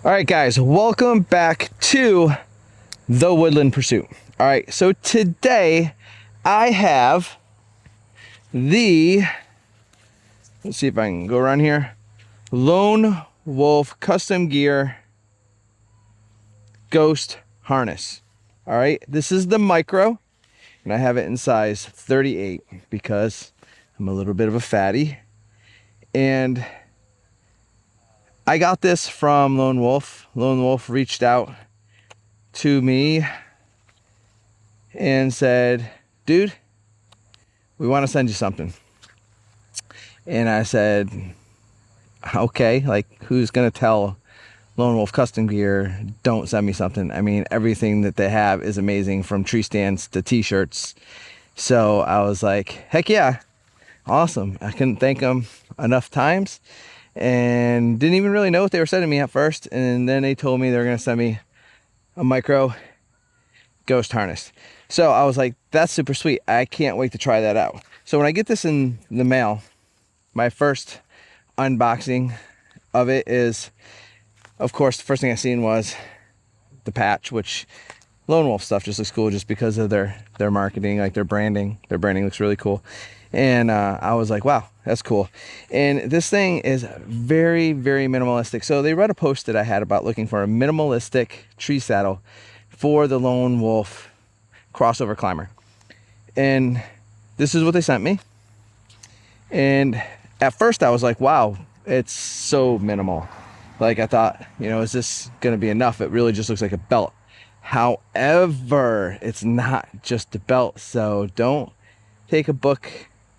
All right, guys, welcome back to the Woodland Pursuit. All right, so today I have let's see if I can go around here, Lone Wolf Custom Gear Ghost Harness. All right, this is the micro, and I have it in size 38 because I'm a little bit of a fatty. And I got this from Lone Wolf. Lone Wolf reached out to me and said, dude, we want to send you something. And I said, okay, like, who's going to tell Lone Wolf Custom Gear, don't send me something? I mean, everything that they have is amazing, from tree stands to t-shirts. So I was like, heck yeah, awesome. I couldn't thank them enough times, and didn't even really know what they were sending me at first. And then they told me they were going to send me a micro ghost harness. So I was like, that's super sweet. I can't wait to try that out. So when I get this in the mail, my first unboxing of it is, of course, the first thing I seen was the patch, which Lone Wolf stuff just looks cool just because of their marketing, like their branding. Their branding looks really cool. And I was like, wow, that's cool. And this thing is very, very minimalistic. So they read a post that I had about looking for a minimalistic tree saddle for the Lone Wolf crossover climber. And this is what they sent me. And at first I was like, wow, it's so minimal. Like, I thought, is this going to be enough? It really just looks like a belt. However, it's not just a belt. So don't take a book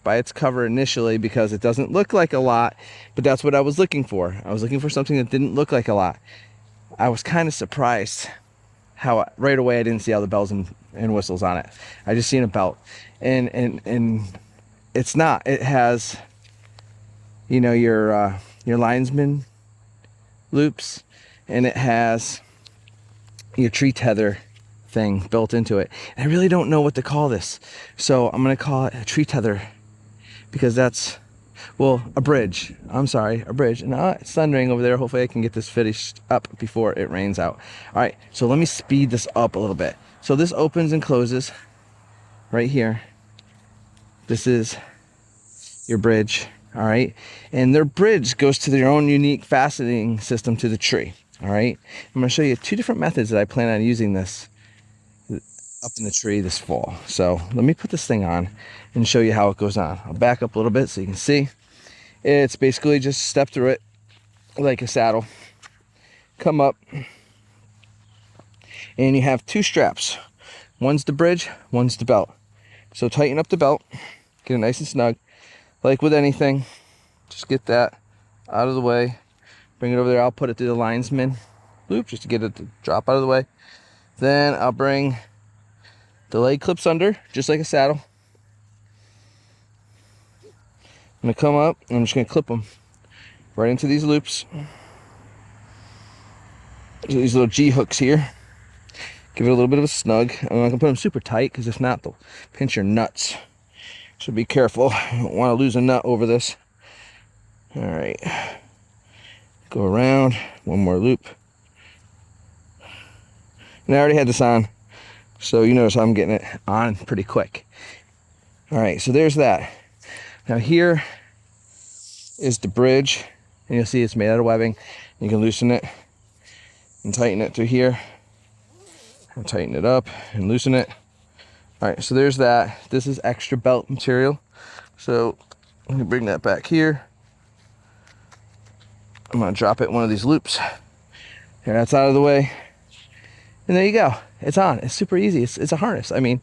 by its cover initially, because it doesn't look like a lot, but that's what I was looking for. I was looking for something that didn't look like a lot. I was kind of surprised how right away I didn't see all the bells and whistles on it. I just seen a belt, and it's not. It has, your linesman loops, and it has your tree tether thing built into it. And I really don't know what to call this, so I'm gonna call it a tree tether, because that's, well, a bridge. I'm sorry, a bridge. And it's thundering over there. Hopefully I can get this finished up before it rains out. All right, so let me speed this up a little bit. So this opens and closes right here. This is your bridge, all right? And their bridge goes to their own unique fastening system to the tree, all right? I'm gonna show you two different methods that I plan on using this up in the tree this fall. So let me put this thing on and show you how it goes on. I'll back up a little bit so you can see. It's basically just step through it like a saddle, come up, and you have two straps. One's the bridge, one's the belt. So tighten up the belt, get it nice and snug. Like with anything, just get that out of the way, bring it over there. I'll put it through the linesman loop just to get it to drop out of the way. Then I'll bring the leg clips under, just like a saddle. I'm gonna come up and I'm just gonna clip them right into these loops. So these little G hooks here. Give it a little bit of a snug. I'm not gonna put them super tight, because if not, they'll pinch your nuts. So be careful. You don't want to lose a nut over this. All right. Go around, one more loop. And I already had this on, so you notice I'm getting it on pretty quick. All right, so there's that. Now here is the bridge, and you'll see it's made out of webbing. You can loosen it and tighten it through here. I'll tighten it up and loosen it. All right, so there's that. This is extra belt material. So let me bring that back here. I'm gonna drop it in one of these loops. And that's out of the way. And there you go. It's on. It's super easy. It's a harness. I mean,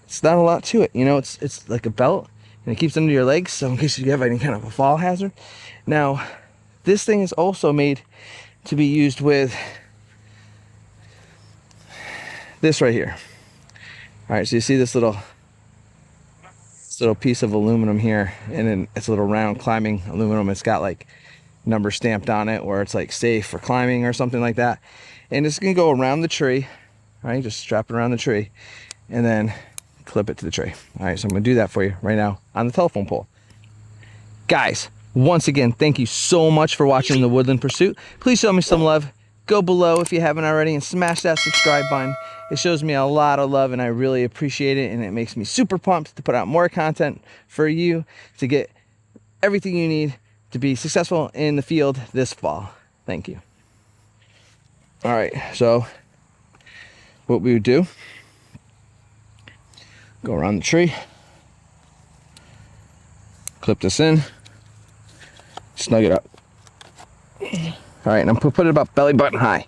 it's not a lot to it. It's like a belt, and it keeps under your legs, so in case you have any kind of a fall hazard. Now, this thing is also made to be used with this right here. All right, so you see this little piece of aluminum here, and then it's a little round climbing aluminum. It's got like number stamped on it, where it's like safe for climbing or something like that. And it's gonna go around the tree, all right? Just strap it around the tree and then clip it to the tree. All right, so I'm gonna do that for you right now on the telephone pole. Guys, once again, thank you so much for watching the Woodland Pursuit. Please show me some love. go below if you haven't already and smash that subscribe button. It shows me a lot of love and I really appreciate it, and it makes me super pumped to put out more content for you to get everything you need to be successful in the field this fall. Thank you. All right, so what we would do, go around the tree, clip this in, snug it up. All right, and I'm gonna put it about belly button high.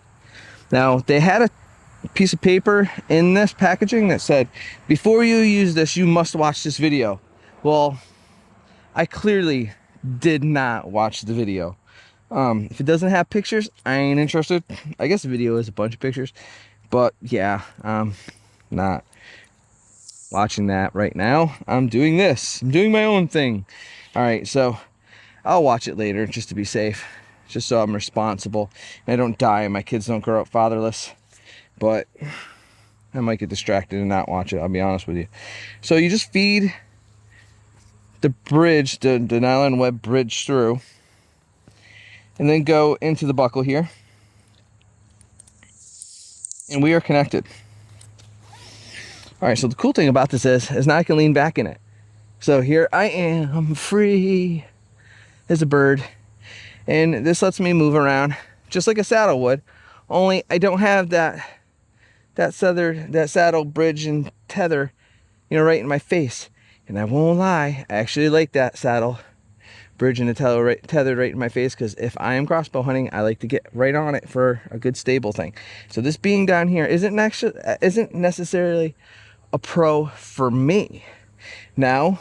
Now, they had a piece of paper in this packaging that said, before you use this, you must watch this video. Well, I clearly did not watch the video. If it doesn't have pictures, I ain't interested. I guess the video is a bunch of pictures, but yeah, not watching that right now. I'm doing this. I'm doing my own thing. All right, so I'll watch it later just to be safe, just so I'm responsible and I don't die and my kids don't grow up fatherless. But I might get distracted and not watch it, I'll be honest with you. So you just feed the bridge, the nylon web bridge through, and then go into the buckle here, and we are connected. All right, so the cool thing about this is now I can lean back in it. So here I am, free as a bird, and this lets me move around just like a saddle would, only I don't have that saddle bridge and tether, you know, right in my face. And I won't lie, I actually like that saddle bridge and the tethered right in my face, because if I am crossbow hunting, I like to get right on it for a good stable thing. So this being down here isn't necessarily a pro for me. Now,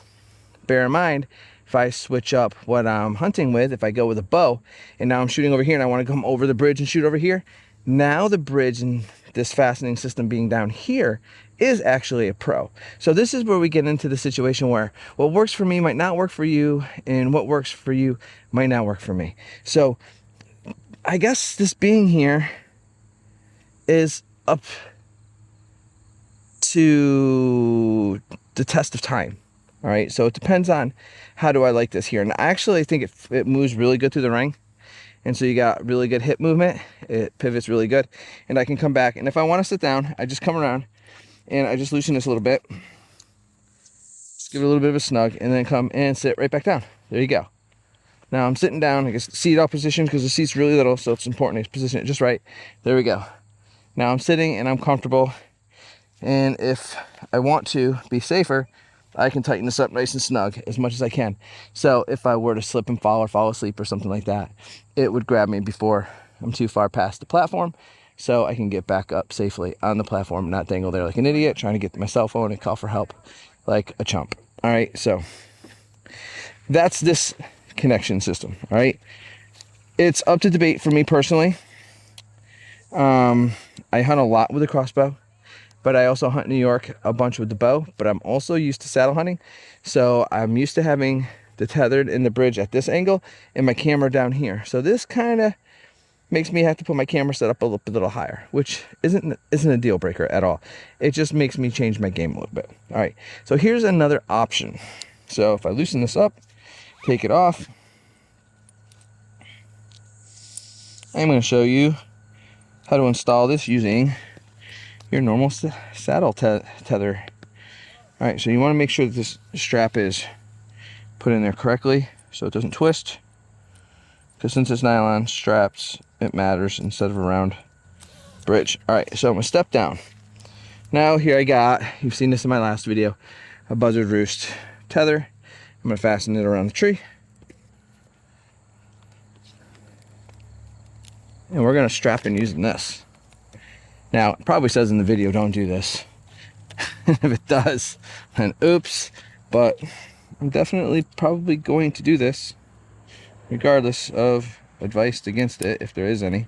bear in mind, if I switch up what I'm hunting with, if I go with a bow, and now I'm shooting over here and I want to come over the bridge and shoot over here, now the bridge and this fastening system being down here is actually a pro. So this is where we get into the situation where what works for me might not work for you, and what works for you might not work for me. So I guess this being here is up to the test of time. All right, so it depends on how do I like this here. And I actually think it moves really good through the ring. And so you got really good hip movement. It pivots really good. And I can come back, and if I want to sit down, I just come around and I just loosen this a little bit. Just give it a little bit of a snug, and then come and sit right back down. There you go. Now I'm sitting down. I guess seat out position, because the seat's really little, so it's important to position it just right. There we go. Now I'm sitting and I'm comfortable. And if I want to be safer, I can tighten this up nice and snug as much as I can. So if I were to slip and fall or fall asleep or something like that, it would grab me before I'm too far past the platform, so I can get back up safely on the platform and not dangle there like an idiot trying to get my cell phone and call for help like a chump. All right, so that's this connection system. All right, it's up to debate for me personally. I hunt a lot with a crossbow, but I also hunt New York a bunch with the bow, but I'm also used to saddle hunting. So I'm used to having the tethered in the bridge at this angle and my camera down here. So this kind of makes me have to put my camera set up a little higher, which isn't a deal breaker at all. It just makes me change my game a little bit. All right, so here's another option. So if I loosen this up, take it off, I'm going to show you how to install this using your normal saddle tether. All right, so you want to make sure that this strap is put in there correctly so it doesn't twist, because since it's nylon straps, it matters instead of a round bridge. All right, so I'm gonna step down. Now here I got, you've seen this in my last video, a buzzard roost tether. I'm gonna fasten it around the tree, and we're gonna strap in using this. Now, it probably says in the video, don't do this. If it does, then oops. But I'm definitely probably going to do this, regardless of advice against it, if there is any.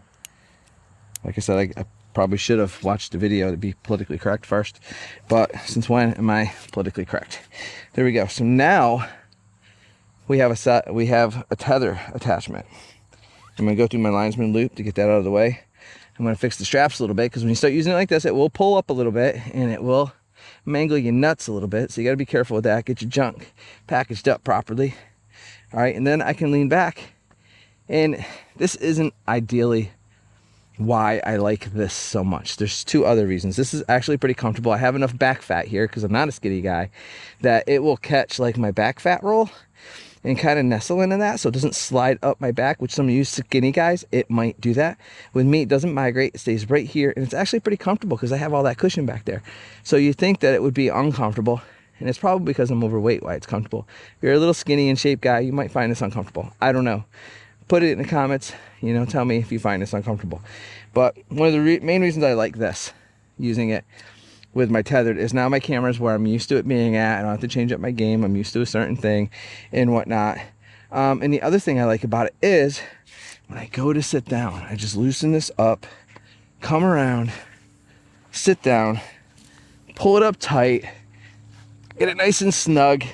Like I said, I probably should have watched the video to be politically correct first. But since when am I politically correct? There we go. So now we have a tether attachment. I'm going to go through my linesman loop to get that out of the way. I'm going to fix the straps a little bit, because when you start using it like this, it will pull up a little bit and it will mangle your nuts a little bit. So you got to be careful with that. Get your junk packaged up properly. All right, and then I can lean back. And this isn't ideally why I like this so much. There's two other reasons. This is actually pretty comfortable. I have enough back fat here because I'm not a skinny guy that it will catch like my back fat roll and kind of nestle into that, so it doesn't slide up my back, which some of you skinny guys, it might do that. With me, it doesn't migrate. It stays right here, and it's actually pretty comfortable because I have all that cushion back there. So you think that it would be uncomfortable, and it's probably because I'm overweight why it's comfortable. If you're a little skinny in shape guy, you might find this uncomfortable. I don't know. Put it in the comments, you know, tell me if you find this uncomfortable. But one of the main reasons I like this, using it with my tethered, is now my camera's where I'm used to it being at. I don't have to change up my game. I'm used to a certain thing and whatnot. And the other thing I like about it is when I go to sit down, I just loosen this up, come around, sit down, pull it up tight, get it nice and snug.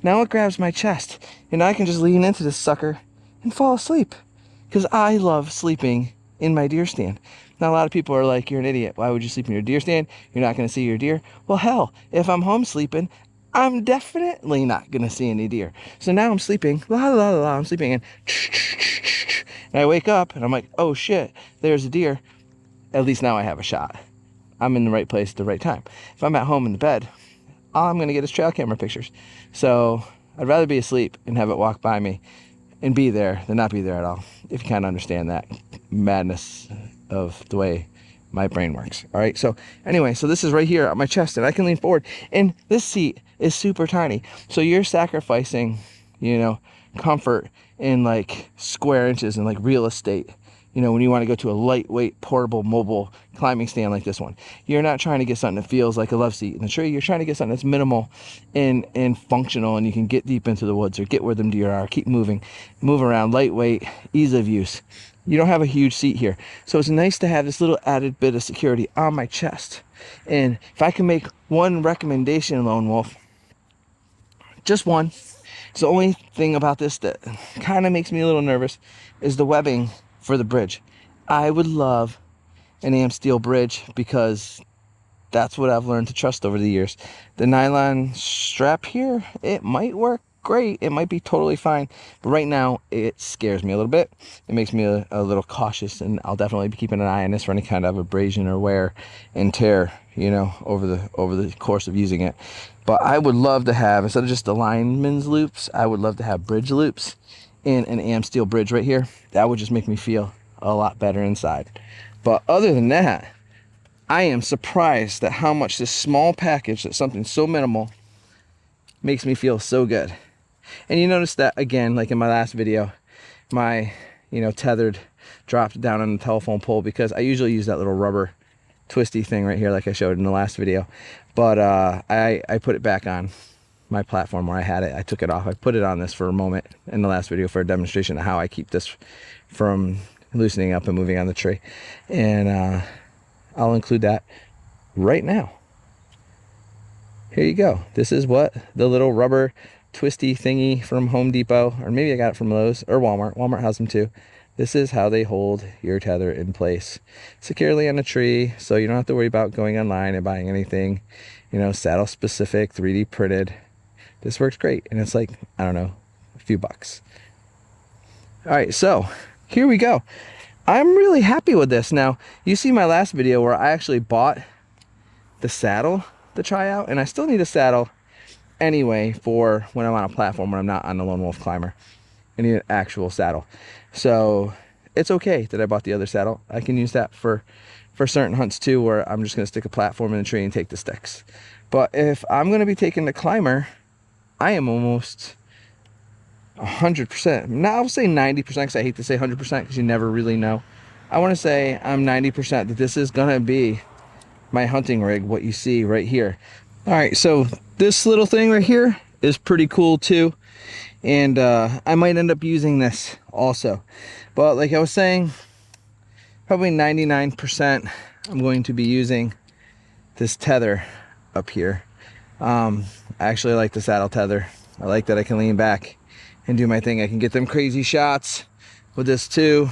Now it grabs my chest, and I can just lean into this sucker and fall asleep, because I love sleeping in my deer stand. Now a lot of people are like, you're an idiot, why would you sleep in your deer stand? You're not going to see your deer. Well, hell, if I'm home sleeping, I'm definitely not going to see any deer. So now I'm sleeping, I'm sleeping, and I wake up and I'm like, oh shit, there's a deer. At least now I have a shot. I'm in the right place at the right time. If I'm at home in the bed, all I'm going to get is trail camera pictures. So I'd rather be asleep and have it walk by me and be there than not be there at all, if you kind of understand that madness of the way my brain works. All right, so anyway, so this is right here on my chest, and I can lean forward, and this seat is super tiny, so you're sacrificing, you know, comfort in like square inches and like real estate. You know, when you want to go to a lightweight, portable, mobile climbing stand like this one, you're not trying to get something that feels like a love seat in the tree. You're trying to get something that's minimal and functional, and you can get deep into the woods or get where them deer are, keep moving, move around, lightweight, ease of use. You don't have a huge seat here. So it's nice to have this little added bit of security on my chest. And if I can make one recommendation, Lone Wolf, just one, it's the only thing about this that kind of makes me a little nervous, is the webbing for the bridge. I would love an AM steel bridge because that's what I've learned to trust over the years. The nylon strap here, it might work great, it might be totally fine, but right now it scares me a little bit. It makes me a little cautious, and I'll definitely be keeping an eye on this for any kind of abrasion or wear and tear, you know, over the course of using it. But I would love to have, instead of just the lineman's loops, I would love to have bridge loops in an AM steel bridge right here. That would just make me feel a lot better inside. But other than that, I am surprised at how much this small package, that something so minimal, makes me feel so good. And you notice that again, like in my last video, my, you know, tethered dropped down on the telephone pole, because I usually use that little rubber twisty thing right here like I showed in the last video. But I put it back on my platform where I had it. I took it off. I put it on this for a moment in the last video for a demonstration of how I keep this from loosening up and moving on the tree. And I'll include that right now. Here you go. This is what the little rubber twisty thingy from Home Depot, or maybe I got it from Lowe's or Walmart. Walmart has them too. This is how they hold your tether in place securely on a tree, so you don't have to worry about going online and buying anything, you know, saddle specific, 3D printed. This works great, and it's like, I don't know, a few bucks. All right, so here we go. I'm really happy with this. Now, you see my last video where I actually bought the saddle to try out, and I still need a saddle anyway for when I'm on a platform, when I'm not on the Lone Wolf Climber. I need an actual saddle. So it's okay that I bought the other saddle. I can use that for certain hunts too, where I'm just going to stick a platform in the tree and take the sticks. But if I'm going to be taking the climber, I am almost 100%. Now I'll say 90%, because I hate to say 100% because you never really know. I want to say I'm 90% that this is going to be my hunting rig, what you see right here. All right, so this little thing right here is pretty cool too. And I might end up using this also. But like I was saying, probably 99% I'm going to be using this tether up here. I actually like the saddle tether. I like that I can lean back and do my thing. I can get them crazy shots with this too,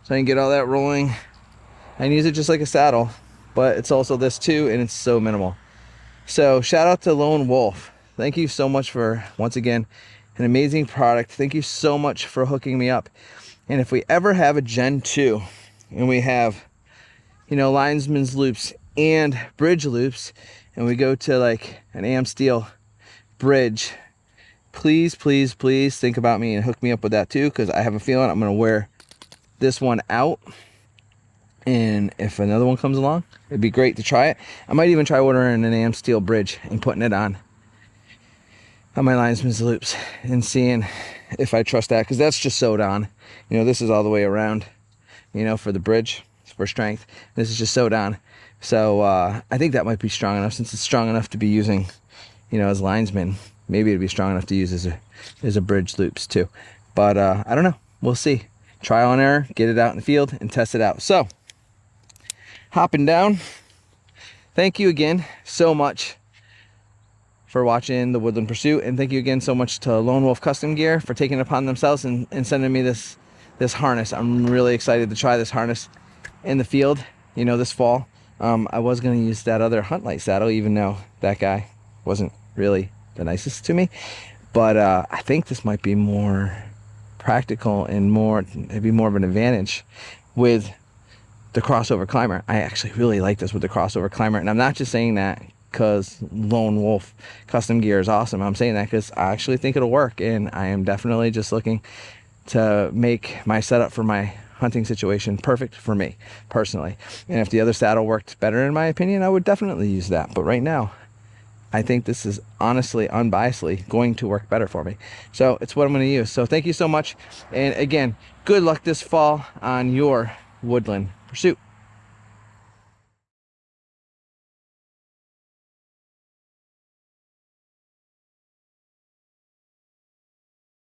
so I can get all that rolling. I can use it just like a saddle, but it's also this too, and it's so minimal. So shout out to Lone Wolf. Thank you so much for, once again, an amazing product. Thank you so much for hooking me up. And if we ever have a Gen 2 and we have you know, linesman's loops and bridge loops, and we go to like an AM steel bridge, please, please, please think about me and hook me up with that too, because I have a feeling I'm going to wear this one out. And if another one comes along, it'd be great to try it. I might even try ordering an AM steel bridge and putting it on my linesman's loops and seeing if I trust that, because that's just sewed on. You know, this is all the way around, you know, for the bridge, for strength. This is just sewed on. So I think that might be strong enough, since it's strong enough to be using, you know, as linesman. Maybe it'd be strong enough to use as a bridge loops too. But I don't know. We'll see. Trial and error, get it out in the field and test it out. So, hopping down, thank you again so much for watching the Woodland Pursuit, and thank you again so much to Lone Wolf Custom Gear for taking it upon themselves and sending me this harness. I'm really excited to try this harness in the field, you know, this fall. I was going to use that other Hunt Light saddle, even though that guy wasn't really the nicest to me, but I think this might be more practical and it'd be more of an advantage with the crossover climber. I actually really like this with the crossover climber, and I'm not just saying that because Lone Wolf Custom Gear is awesome. I'm saying that because I actually think it'll work, and I am definitely just looking to make my setup for my hunting situation perfect for me personally. And if the other saddle worked better, in my opinion, I would definitely use that. But right now, I think this is honestly, unbiasedly going to work better for me. So it's what I'm going to use. So thank you so much. And again, good luck this fall on your Woodland Pursuit.